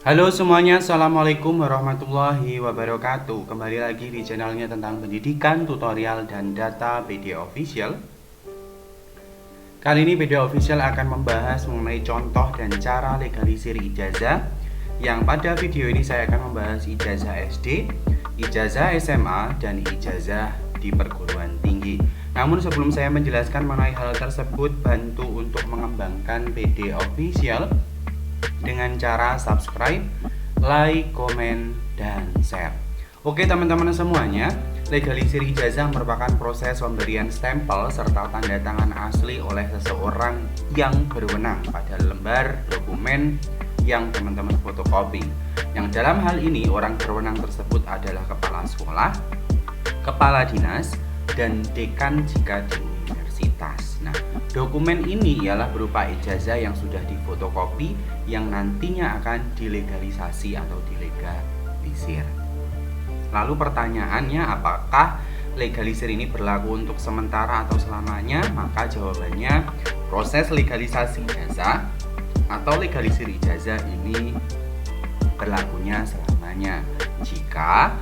Halo semuanya, Assalamualaikum warahmatullahi wabarakatuh. Kembali lagi di channelnya tentang pendidikan, tutorial, dan data PD Official. Kali ini PD Official akan membahas mengenai contoh dan cara legalisir ijazah. Yang pada video ini saya akan membahas ijazah SD, ijazah SMA, dan ijazah di perguruan tinggi. Namun sebelum saya menjelaskan mengenai hal tersebut, bantu untuk mengembangkan PD Official dengan cara subscribe, like, komen, dan share. Oke teman-teman semuanya, legalisir ijazah merupakan proses pemberian stempel serta tanda tangan asli oleh seseorang yang berwenang pada lembar dokumen yang teman-teman fotokopi. Yang dalam hal ini orang berwenang tersebut adalah kepala sekolah, kepala dinas, dan dekan jika di universitas. Nah, dokumen ini ialah berupa ijazah yang sudah difotokopi yang nantinya akan dilegalisasi atau dilegalisir. Lalu pertanyaannya, apakah legalisir ini berlaku untuk sementara atau selamanya? Maka jawabannya, proses legalisasi ijazah atau legalisir ijazah ini berlakunya selamanya jika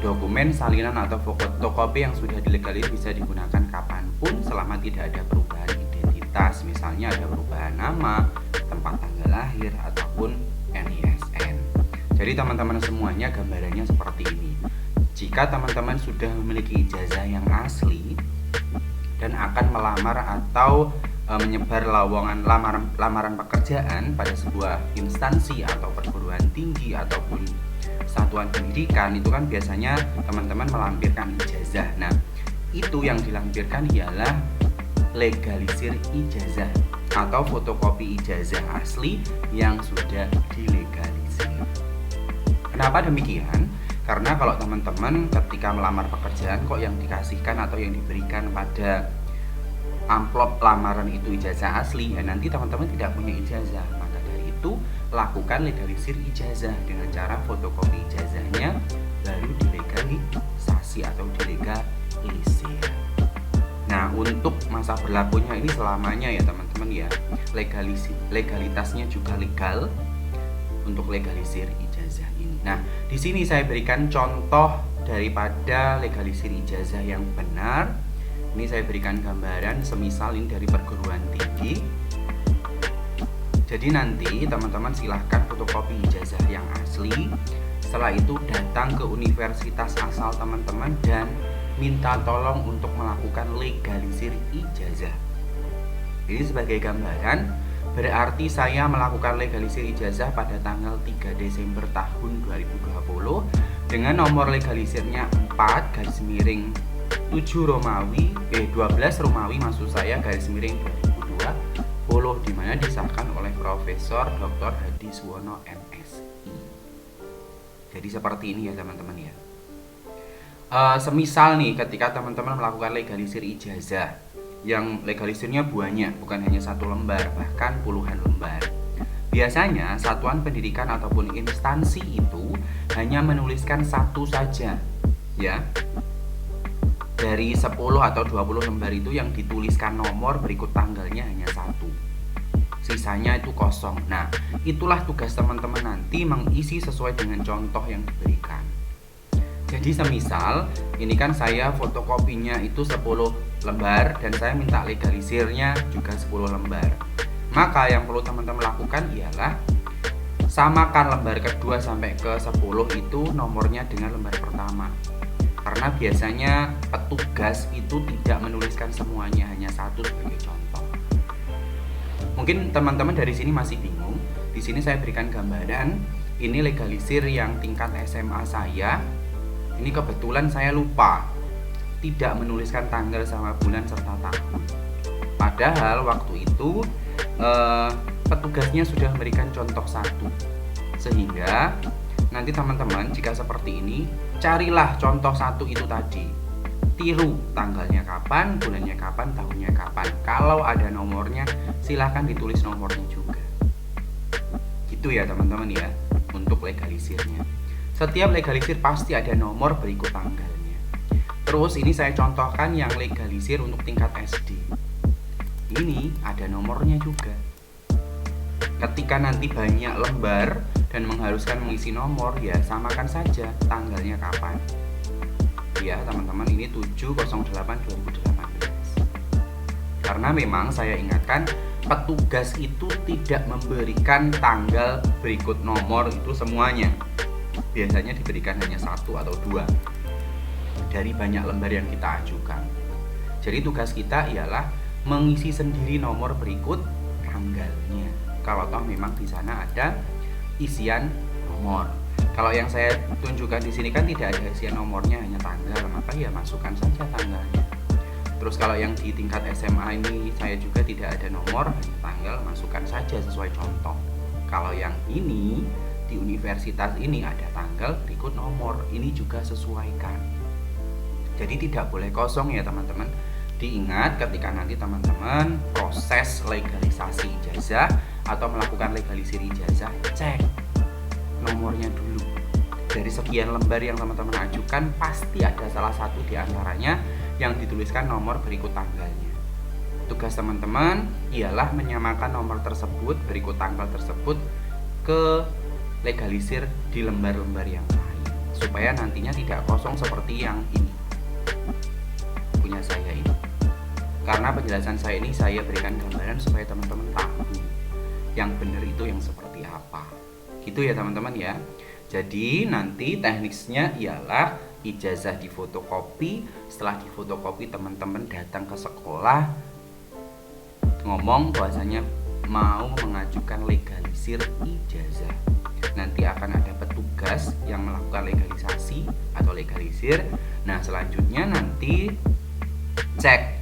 dokumen salinan atau fotokopi yang sudah dilegalisir bisa digunakan kapanpun selama tidak ada perubahan identitas, misalnya ada perubahan nama, tempat tanggal lahir, ataupun NISN. Jadi teman-teman semuanya gambarannya seperti ini. Jika teman-teman sudah memiliki ijazah yang asli dan akan melamar atau menyebar lamaran pekerjaan pada sebuah instansi atau perguruan tinggi ataupun satuan pendidikan, itu kan biasanya teman-teman melampirkan ijazah. Nah, itu yang dilampirkan ialah legalisir ijazah atau fotokopi ijazah asli yang sudah dilegalisir. Kenapa demikian? Karena kalau teman-teman ketika melamar pekerjaan kok yang dikasihkan atau yang diberikan pada amplop lamaran itu ijazah asli, ya nanti teman-teman tidak punya ijazah. Maka dari itu lakukan legalisir ijazah dengan cara fotokopi ijazahnya baru dilegalisasi atau dilegalisir. Nah, untuk masa berlakunya ini selamanya ya teman-teman ya. Legalitasnya juga legal untuk legalisir ijazah ini. Nah, di sini saya berikan contoh daripada legalisir ijazah yang benar. Ini saya berikan gambaran semisal ini dari perguruan tinggi. Jadi nanti teman-teman silahkan fotokopi ijazah yang asli. Setelah itu datang ke universitas asal teman-teman dan minta tolong untuk melakukan legalisir ijazah. Ini sebagai gambaran, berarti saya melakukan legalisir ijazah pada tanggal 3 Desember tahun 2020 dengan nomor legalisirnya 4 garis miring 7 Romawi 12 Romawi maksud saya garis miring 2020, di mana disahkan oleh Profesor Dr. Hadi Suwono MSI. Jadi seperti ini ya teman-teman ya. Semisal nih ketika teman-teman melakukan legalisir ijazah yang legalisirnya banyak, bukan hanya satu lembar, bahkan puluhan lembar. Biasanya satuan pendidikan ataupun instansi itu hanya menuliskan satu saja ya. Dari 10 atau 20 lembar itu yang dituliskan nomor berikut tanggalnya hanya satu, sisanya itu kosong. Nah, itulah tugas teman-teman nanti mengisi sesuai dengan contoh yang diberikan. Jadi semisal ini kan saya fotokopinya itu 10 lembar dan saya minta legalisirnya juga 10 lembar. Maka yang perlu teman-teman lakukan ialah samakan lembar kedua sampai ke 10 itu nomornya dengan lembar pertama. Karena biasanya petugas itu tidak menuliskan semuanya, hanya satu sebagai contoh. Mungkin teman-teman dari sini masih bingung. Di sini saya berikan gambaran. Ini legalisir yang tingkat SMA saya. Ini kebetulan saya lupa tidak menuliskan tanggal sama bulan serta tahun. Padahal waktu itu petugasnya sudah memberikan contoh satu. Sehingga nanti teman-teman jika seperti ini, carilah contoh satu itu tadi. Tiru tanggalnya kapan, bulannya kapan, tahunnya kapan. Kalau ada nomornya, silahkan ditulis nomornya juga. Gitu ya teman-teman ya, untuk legalisirnya. Setiap legalisir pasti ada nomor berikut tanggalnya. Terus ini saya contohkan yang legalisir untuk tingkat SD. Ini ada nomornya juga. Ketika nanti banyak lembar dan mengharuskan mengisi nomor, ya samakan saja tanggalnya kapan. Ya teman-teman, ini 7/08/2018. Karena memang saya ingatkan, petugas itu tidak memberikan tanggal berikut nomor itu semuanya. Biasanya diberikan hanya 1 atau 2 dari banyak lembar yang kita ajukan. Jadi tugas kita ialah mengisi sendiri nomor berikut tanggalnya. Kalau toh memang di sana ada isian nomor. Kalau yang saya tunjukkan di sini kan tidak ada isian nomornya, hanya tanggal, maka ya masukkan saja tanggalnya. Terus kalau yang di tingkat SMA ini saya juga tidak ada nomor, hanya tanggal, masukkan saja sesuai contoh. Kalau yang ini di universitas ini ada tanggal berikut nomor, ini juga sesuaikan. Jadi tidak boleh kosong ya teman-teman. Diingat ketika nanti teman-teman proses legalisasi ijazah atau melakukan legalisir ijazah, cek nomornya dulu. Dari sekian lembar yang teman-teman ajukan, pasti ada salah satu di antaranya yang dituliskan nomor berikut tanggalnya. Tugas teman-teman ialah menyamakan nomor tersebut berikut tanggal tersebut ke legalisir di lembar-lembar yang lain, supaya nantinya tidak kosong seperti yang ini punya saya ini. Karena penjelasan saya ini saya berikan gambaran supaya teman-teman tahu yang benar itu yang seperti apa. Gitu ya teman-teman ya. Jadi nanti teknisnya ialah ijazah difotokopi. Setelah difotokopi teman-teman datang ke sekolah ngomong bahwasanya mau mengajukan legalisir ijazah. Nanti akan ada petugas yang melakukan legalisasi atau legalisir. Nah selanjutnya nanti cek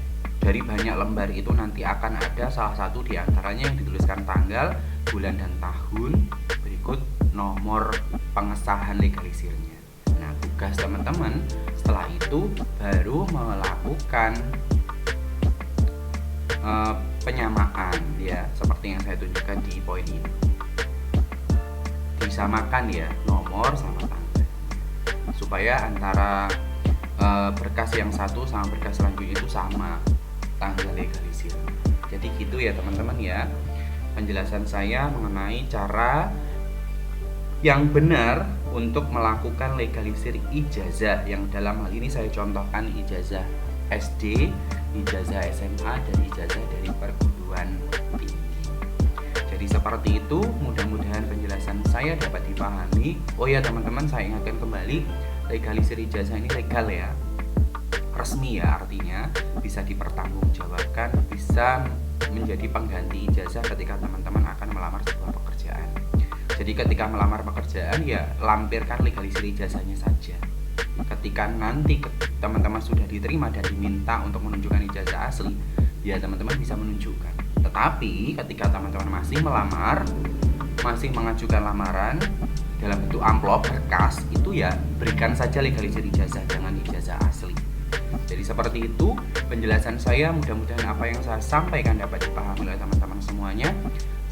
dari banyak lembar itu, nanti akan ada salah satu di antaranya yang dituliskan tanggal, bulan, dan tahun berikut nomor pengesahan legalisirnya. Nah tugas teman-teman setelah itu baru melakukan penyamaan ya, seperti yang saya tunjukkan di poin ini. Disamakan ya nomor sama tanggal, supaya antara berkas yang satu sama berkas selanjutnya itu sama tanggal legalisir. Jadi gitu ya teman-teman ya, penjelasan saya mengenai cara yang benar untuk melakukan legalisir ijazah, yang dalam hal ini saya contohkan ijazah SD, ijazah SMA, dan ijazah dari perguruan tinggi. Jadi seperti itu, mudah-mudahan penjelasan saya dapat dipahami. Oh ya teman-teman, saya ingatkan kembali, legalisir ijazah ini legal ya, resmi ya, artinya bisa dipertanggungjawabkan, bisa menjadi pengganti ijazah ketika teman-teman akan melamar sebuah pekerjaan. Jadi ketika melamar pekerjaan ya lampirkan legalisir ijazahnya saja. Ketika nanti teman-teman sudah diterima dan diminta untuk menunjukkan ijazah asli, ya teman-teman bisa menunjukkan. Tetapi ketika teman-teman masih melamar, masih mengajukan lamaran dalam bentuk amplop berkas, itu ya berikan saja legalisir ijazah, jangan ijazah asli. Jadi seperti itu penjelasan saya, mudah-mudahan apa yang saya sampaikan dapat dipahami oleh teman-teman semuanya.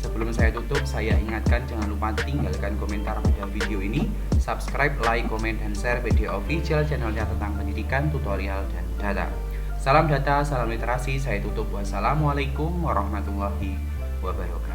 Sebelum saya tutup, saya ingatkan jangan lupa tinggalkan komentar pada video ini, subscribe, like, komen, dan share video official channelnya tentang pendidikan, tutorial, dan data. Salam data, salam literasi, saya tutup. Wassalamualaikum warahmatullahi wabarakatuh.